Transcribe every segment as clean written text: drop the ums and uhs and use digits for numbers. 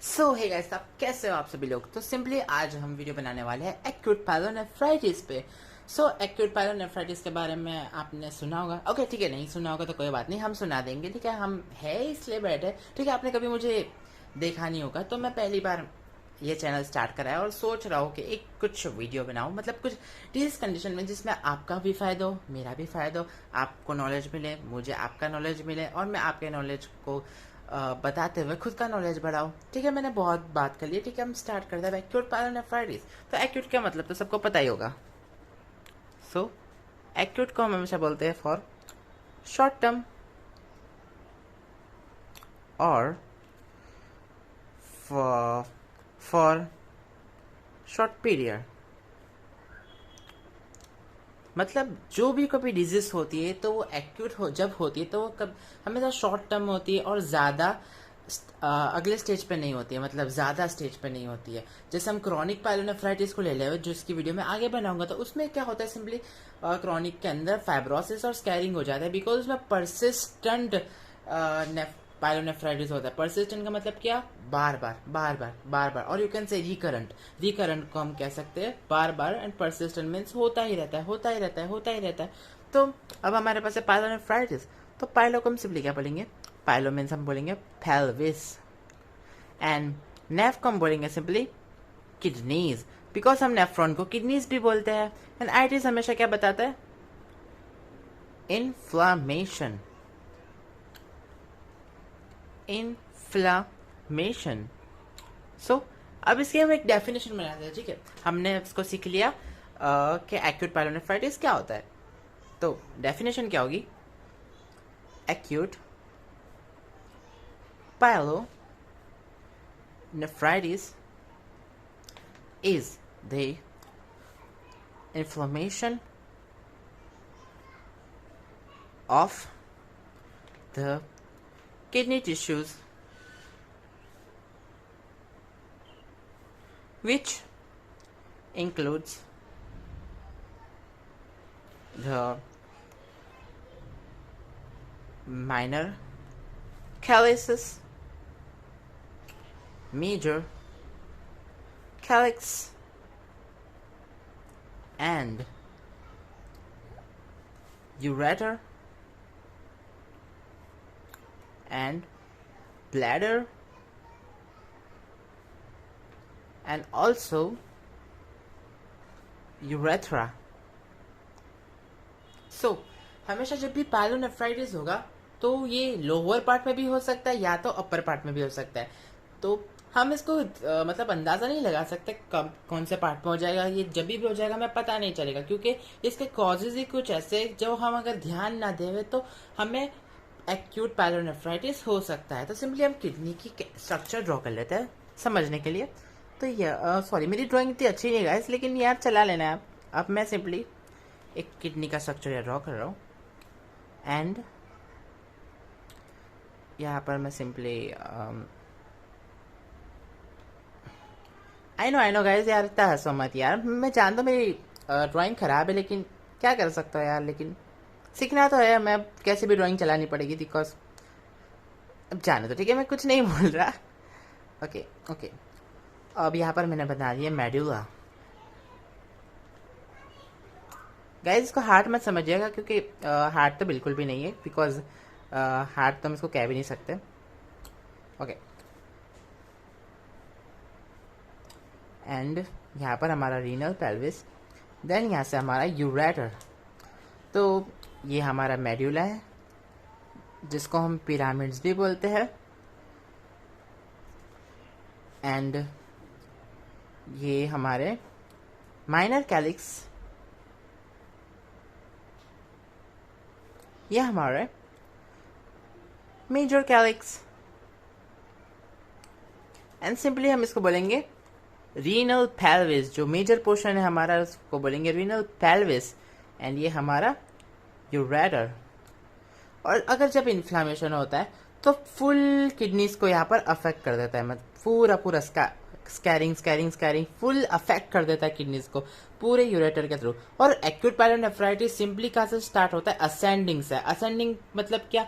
सो hey guys, आप कैसे हो आप सभी लोग। तो सिंपली आज हम वीडियो बनाने वाले हैं एक्यूट पायलोनेफ्राइटिस पे। सो एक्यूट पायलोनेफ्राइटिस के बारे में आपने सुना होगा। ओके ठीक है, नहीं सुना होगा तो कोई बात नहीं, हम सुना देंगे। ठीक है, हम है इसलिए बैठे। ठीक है, आपने कभी मुझे देखा नहीं होगा तो मैं पहली बार ये चैनल स्टार्ट करा है और सोच रहा हूँ कि एक कुछ वीडियो बनाऊँ, मतलब कुछ इस कंडीशन में जिसमें आपका भी फ़ायदा हो, मेरा भी फ़ायदा हो, आपको नॉलेज मिले, मुझे आपका नॉलेज मिले और मैं आपके नॉलेज को बताते हुए खुद का नॉलेज बढ़ाओ। ठीक है, मैंने बहुत बात कर ली। ठीक है, हम स्टार्ट करते हैं। एक्यूट पायलोनेफ्राइटिस, तो एक्यूट क्या मतलब तो सबको पता ही होगा। सो एक्यूट को हम हमेशा बोलते हैं फॉर शॉर्ट टर्म और फॉर शॉर्ट पीरियड। मतलब जो भी कभी डिजीज होती है तो वो एक्यूट जब होती है तो वो कब हमेशा शॉर्ट टर्म होती है और ज़्यादा अगले स्टेज पे नहीं होती है, मतलब ज़्यादा स्टेज पे नहीं होती है। जैसे हम क्रॉनिक पायलोनेफ्राइटिस को ले ले, जिसकी वीडियो मैं आगे बनाऊंगा, तो उसमें क्या होता है, सिंपली क्रॉनिक के अंदर फाइब्रोसिस और स्कैरिंग हो जाता है, बिकॉज उसमें परसिस्टेंट पायलोनेफ्राइटिस होता है। परसिस्टेंट का मतलब क्या, बार बार बार बार बार बार, और you can say recurrent. Recurrent को हम कह सकते हैं बार बार, एंड परसिस्टेंट मीन्स होता ही रहता है, होता ही रहता है, होता ही रहता है। तो अब हमारे पास है पायलोनेफ्राइटिस। तो पायलो को हम सिंपली क्या बोलेंगे, पायलो मीन्स हम बोलेंगे पेल्विस, एंड नेफ को हम बोलेंगे सिंपली किडनीज, बिकॉज हम नेफ्रॉन को किडनीज भी बोलते हैं। एंड आइटिस हमेशा क्या बताता है, इन्फ्लामेशन, इन्फ्लामेशन। सो अब इसकी हम एक डेफिनेशन बनाते हैं। ठीक है, हमने इसको सीख लिया कि एक्यूट पायलोनेफ्राइटिस क्या होता है। तो डेफिनेशन क्या होगी, acute pyelonephritis is the inflammation of the kidney tissues which includes the minor calyces, major calyx, and ureter and bladder, and also urethra. So हमेशा जब भी पायलोनेफ्राइटिस होगा तो ये लोअर पार्ट में भी हो सकता है या तो अपर पार्ट में भी हो सकता है। तो हम इसको मतलब अंदाज़ा नहीं लगा सकते कब कौन से पार्ट में हो जाएगा, ये जब भी हो जाएगा हमें पता नहीं चलेगा, क्योंकि इसके कॉजेज ही कुछ ऐसे जो हम अगर ध्यान ना देवे तो हमें एक्यूट पायलोनेफ्राइटिस हो सकता है। तो सिंपली हम किडनी की स्ट्रक्चर ड्रॉ कर लेते हैं समझने के लिए। तो ये सॉरी, मेरी ड्राइंग इतनी अच्छी नहीं गाइस, लेकिन यार चला लेना है। अब मैं सिंपली एक किडनी का स्ट्रक्चर ड्रॉ कर रहा हूँ, एंड यहाँ पर मैं सिंपली आई नो गाइस, यार इतना हंसो मत यार। मैं जानता हूँ मेरी ड्राइंग खराब है, लेकिन क्या कर सकता हूँ यार, लेकिन सीखना तो है। मैं कैसे भी ड्राइंग चलानी पड़ेगी, बिकॉज अब जाने तो ठीक है, मैं कुछ नहीं बोल रहा। ओके ओके, अब यहाँ पर मैंने बना दिया मेडुला। गाइस इसको हार्ट मत समझिएगा, क्योंकि हार्ट तो बिल्कुल भी नहीं है, बिकॉज हार्ट तो हम इसको कह भी नहीं सकते। ओके, एंड यहाँ पर हमारा रीनल पेल्विस, देन यहाँ से हमारा यूरेटर। तो ये हमारा मेड्यूला है, जिसको हम पिरामिड्स भी बोलते हैं, एंड ये हमारे माइनर कैलिक्स, ये हमारे मेजर कैलिक्स, एंड सिंपली हम इसको बोलेंगे रीनल पेल्विस। जो मेजर पोर्शन है हमारा उसको बोलेंगे रीनल पेल्विस, एंड ये हमारा यूरेटर। और अगर जब इन्फ्लामेशन होता है तो फुल किडनीज को यहाँ पर अफेक्ट कर देता है, मतलब पूरा पूरा scaring scaring scaring full affect कर देता है किडनीज को पूरे यूरेटर के थ्रू। और एक्यूट पायलोनेफ्राइटिस सिंपली कहाँ से स्टार्ट होता है, असेंडिंग से। असेंडिंग मतलब क्या,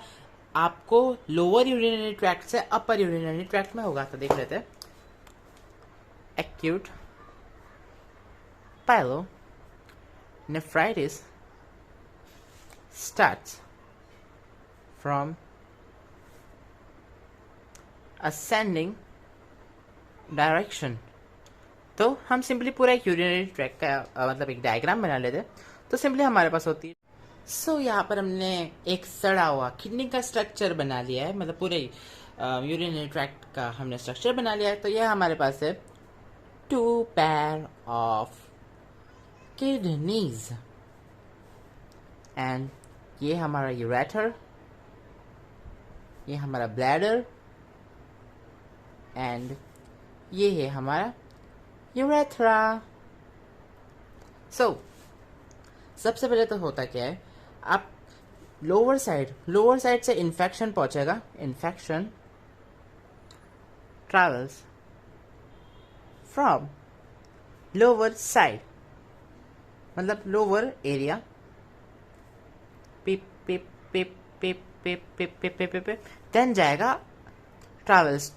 आपको लोअर यूरिनरी ट्रैक्ट से अपर यूरिनरी ट्रैक्ट में होगा। तो देख लेते हैं, acute pyelonephritis starts from ascending direction. तो हम सिंपली पूरा एक यूरिनरी ट्रैक का मतलब एक डायग्राम बना लेते हैं। तो सिंपली हमारे पास होती है यहाँ पर हमने एक सड़ा हुआ किडनी का स्ट्रक्चर बना लिया है, मतलब पूरे यूरिनरी ट्रैक्ट का हमने स्ट्रक्चर बना लिया है। तो यह हमारे पास है 2 pair ऑफ किडनीज एंड ये हमारा यूरेटर, ये हमारा ब्लैडर एंड ये है हमारा यूरेथ्रा। सबसे पहले तो होता क्या है, आप लोअर साइड से इन्फेक्शन पहुंचेगा, infection travels from lower side मतलब लोअर एरिया, पिप पिप पिप पिप पिप पिप पिप पिप पिप देन जाएगा ट्रैवल्स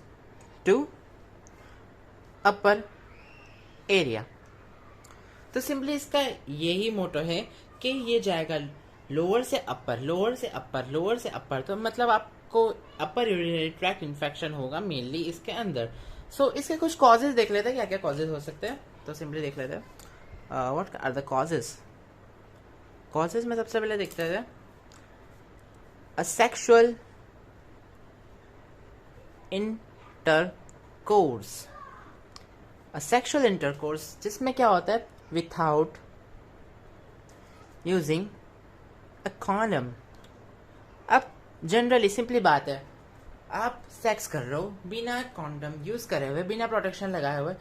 टू अपर एरिया। तो सिंपली इसका यही मोटो है कि ये जाएगा लोअर से अपर, लोअर से अपर, लोअर से अपर। तो मतलब आपको अपर यूरिनरी ट्रैक्ट इन्फेक्शन होगा मेनली इसके अंदर। इसके कुछ कॉजेज देख लेते हैं, क्या क्या कॉजेज हो सकते हैं। तो सिंपली देख लेते हैं what are the causes. Causes में सबसे पहले देखते हैं a sexual intercourse, a sexual intercourse जिसमें क्या होता है विथआउट यूजिंग अ कॉन्डम। अब जनरली सिंपली बात है, आप सेक्स कर रहे हो बिना कॉन्डम यूज करे हुए, बिना प्रोटेक्शन लगाए हुए,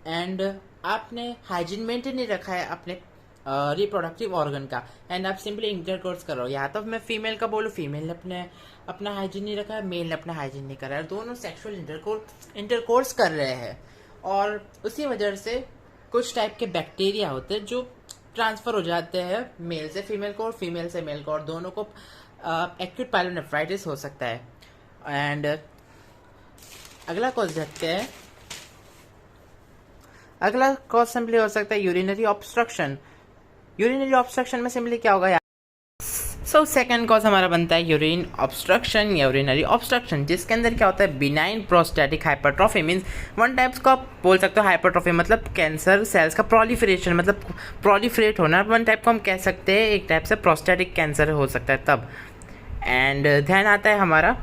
एंड आपने हाइजीन मेंटेन नहीं रखा है अपने रिप्रोडक्टिव ऑर्गन का, एंड आप सिंपली इंटरकोर्स कर रहे हो। या तो मैं फीमेल का बोलूँ, फीमेल ने अपना हाइजीन नहीं रखा है, मेल ने अपना हाइजीन नहीं करा है, दोनों सेक्सुअल इंटरकोर्स कर रहे हैं, और उसी वजह से कुछ टाइप के बैक्टीरिया होते हैं जो ट्रांसफर हो जाते हैं मेल से फीमेल को और फीमेल से मेल को, और दोनों को एक्यूट पायलोनेफ्राइटिस हो सकता है। एंड अगला कॉज देखते हैं, अगला कॉज सिंपली हो सकता है यूरिनरी ऑब्स्ट्रक्शन। यूरिनरी ऑब्स्ट्रक्शन में सिंपली क्या होगा, सेकंड कॉज हमारा बनता है यूरिन ऑब्स्ट्रक्शन या यूरिनरी ऑब्स्ट्रक्शन, जिसके अंदर क्या होता है benign prostatic hypertrophy. Means one types को आप बोल सकते हो हाइपरट्रॉफी मतलब कैंसर सेल्स का प्रोलिफरेशन, मतलब प्रोलिफरेट होना। वन टाइप को हम कह सकते हैं एक टाइप से प्रोस्टैटिक कैंसर हो सकता है तब। एंड ध्यान आता है हमारा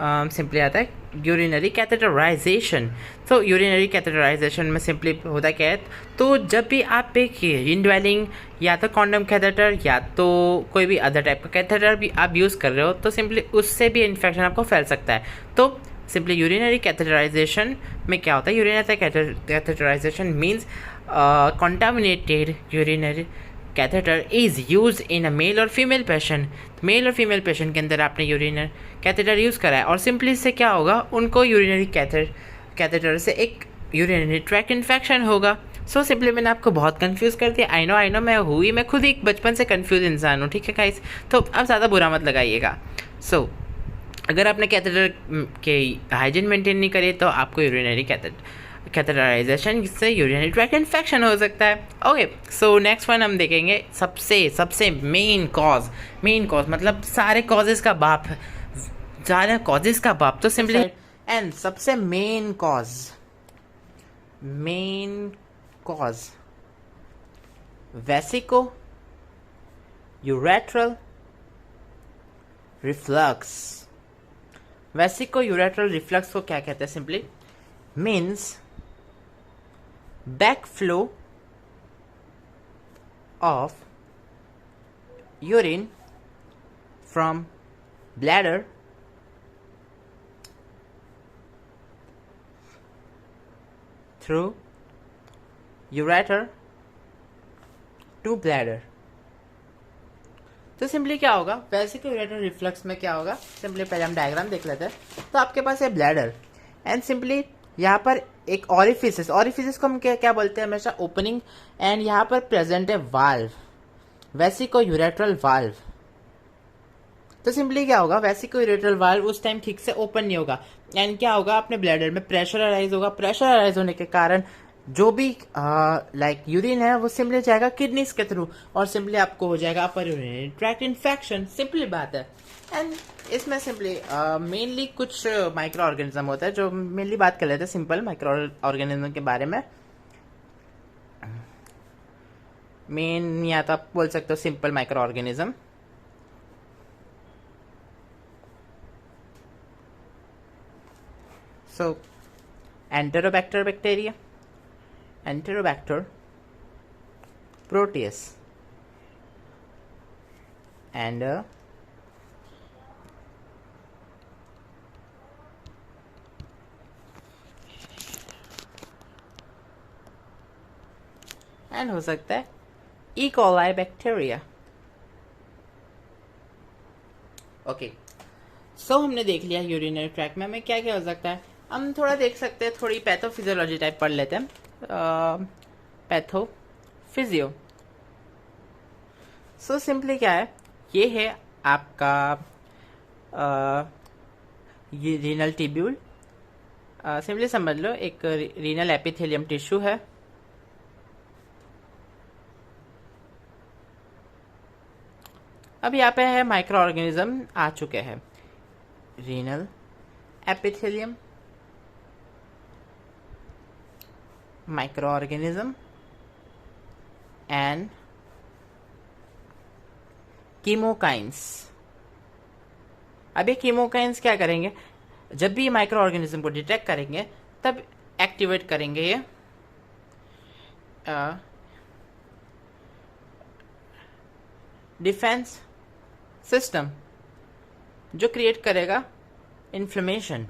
सिंपली आता है यूरिनरी कैथेटराइजेशन। तो यूरिनरी कैथेटराइजेशन में सिंपली होता क्या है, तो जब भी आप एक इनवेलिंग या तो कॉन्डम कैथेटर या तो कोई भी अदर टाइप का कैथेटर भी आप यूज़ कर रहे हो, तो सिंपली उससे भी इन्फेक्शन आपको फैल सकता है। तो सिंपली यूरिनरी कैथेटराइजेशन में क्या होता है, urinary catheterization means contaminated urinary catheter is used in a male और फीमेल पेशेंट। मेल और फीमेल पेशेंट के अंदर आपने यूरिनरी कैथेटर यूज़ करा है, और सिंपली इससे क्या होगा, उनको यूरिनरी कैथेटर से एक यूरिनरी ट्रैक्ट इन्फेक्शन होगा। सिंपली मैंने आपको बहुत कंफ्यूज कर दिया। आई नो मैं खुद ही बचपन से कंफ्यूज इंसान हूँ, ठीक है गाइस। तो अब ज़्यादा बुरा मत लगाइएगा। अगर आपने कैथेटर के हाइजीन मेंटेन नहीं करे तो आपको यूरिनरी कैथेटराइजेशन से यूरिनरी ट्रैक्ट इन्फेक्शन हो सकता है। ओके, नेक्स्ट वन हम देखेंगे सबसे मेन कॉज मतलब सारे कॉजेज़ का बाप, सारे कॉजेज़ का बाप। तो सिंपली एंड सबसे main cause vesico urethral reflux. Vesico urethral reflux को क्या कहते हैं, simply means backflow of urine from bladder through ureter to bladder। तो सिंपली क्या होगा, वेसिको यूरेट्रल रिफ्लक्स में क्या होगा, सिंपली पहले हम डायग्राम देख लेते हैं। तो आपके पास है ब्लैडर एंड सिंपली यहाँ पर एक ऑरिफिस को हम क्या बोलते हैं हमेशा ओपनिंग, एंड यहाँ पर प्रेजेंट है वाल्व, वेसिको यूरेट्रल वाल्व। तो सिंपली क्या होगा, वेसिको यूरेट्रल वाल्व उस टाइम ठीक से ओपन नहीं होगा, एंड क्या होगा, अपने ब्लैडर में प्रेशर अराइज होगा। प्रेशर अराइज होने के कारण जो भी लाइक यूरिन है वो सिंपली जाएगा किडनीज के थ्रू और सिंपली आपको हो जाएगा अपर यूरिनरी ट्रैक्ट इन्फेक्शन। सिंपली बात है। एंड इसमें सिंपली मेनली कुछ माइक्रो ऑर्गेनिज्म होता है, जो मेनली बात कर लेते हैं सिंपल माइक्रो ऑर्गेनिज्म के बारे में। मेन या तो आप बोल सकते हो simple microorganism. So Enterobacter bacteria, Enterobacter, Proteus and हो सकता है E coli bacteria. Okay, so हमने देख लिया यूरिनरी ट्रैक्ट में हमें क्या क्या हो सकता है। हम थोड़ा देख सकते हैं, थोड़ी पैथोफिजियोलॉजी टाइप पढ़ लेते हैं। पैथोफिजियो, सो सिंपली क्या है, ये है आपका ये रीनल ट्यूब्यूल। सिंपली समझ लो एक रीनल एपिथेलियम टिश्यू है। अब यहाँ पे है माइक्रो ऑर्गेनिज्म आ चुके हैं, renal epithelium, microorganism and chemokines। अब ये chemokines क्या करेंगे, जब भी माइक्रो ऑर्गेनिज्म को डिटेक्ट करेंगे तब एक्टिवेट करेंगे ये डिफेंस सिस्टम, जो क्रिएट करेगा इन्फ्लेमेशन।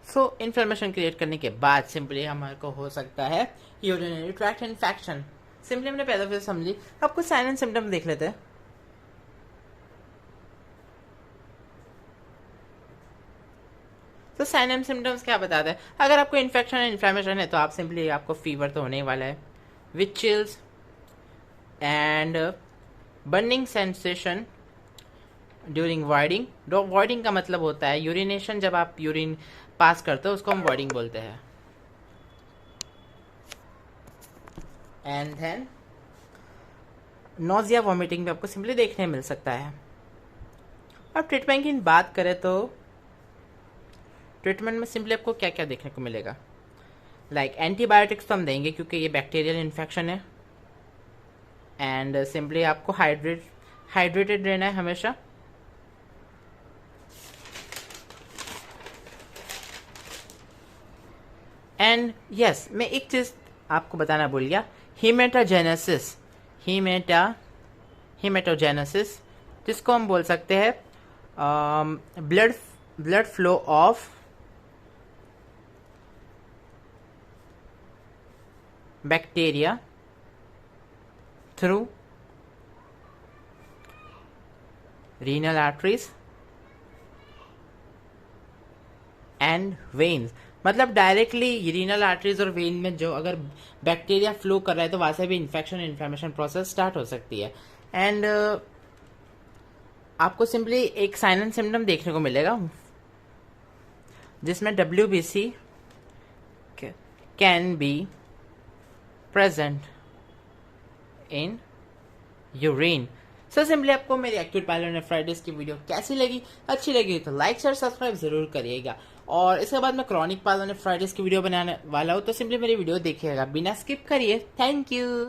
सो इन्फ्लेमेशन क्रिएट करने के बाद सिंपली हमारे को हो सकता है यूरिनरी ट्रैक्ट इन्फेक्शन। सिंपली हमने पहले फिर समझी, अब कुछ साइन एंड सिम्टम देख लेते हैं। तो साइन एंड सिम्टम्स क्या बताते हैं, अगर आपको इन्फेक्शन एंड इन्फ्लेमेशन है तो आप सिंपली आपको फीवर तो होने ही वाला है, with chills and burning sensation during voiding. Voiding का मतलब होता है यूरिनेशन, जब आप यूरिन पास करते हो उसको हम वॉइडिंग बोलते हैं। एंड देन नोजिया वॉमिटिंग भी आपको सिंपली देखने मिल सकता है। अब ट्रीटमेंट की बात करें तो ट्रीटमेंट में सिंपली आपको क्या क्या देखने को मिलेगा, लाइक एंटीबायोटिक्स तो हम देंगे क्योंकि ये बैक्टीरियल इन्फेक्शन है। एंड सिंपली आपको हाइड्रेटेड रहना है हमेशा। एंड यस, मैं एक चीज आपको बताना भूल गया, हीमेटोजेनेसिस, हीमेटोजेनेसिस जिसको हम बोल सकते हैं blood flow of bacteria through renal arteries and veins. मतलब डायरेक्टली रीनल आर्टरीज और वेन में जो अगर बैक्टीरिया फ्लो कर रहा है तो वहां से भी इन्फेक्शन इन्फ्लेमेशन प्रोसेस स्टार्ट हो सकती है। एंड आपको सिंपली एक साइन एंड सिम्टम देखने को मिलेगा जिसमें WBC can be present in urine. So simply आपको मेरी एक्यूट पायलोनेफ्राइटिस की वीडियो कैसी लगी, अच्छी लगी तो लाइक शेयर सब्सक्राइब जरूर करिएगा। और इसके बाद मैं क्रॉनिक पायलोनेफ्राइटिस की वीडियो बनाने वाला हूँ, तो सिंपली मेरी वीडियो देखिएगा, बिना स्किप करिए। Thank you.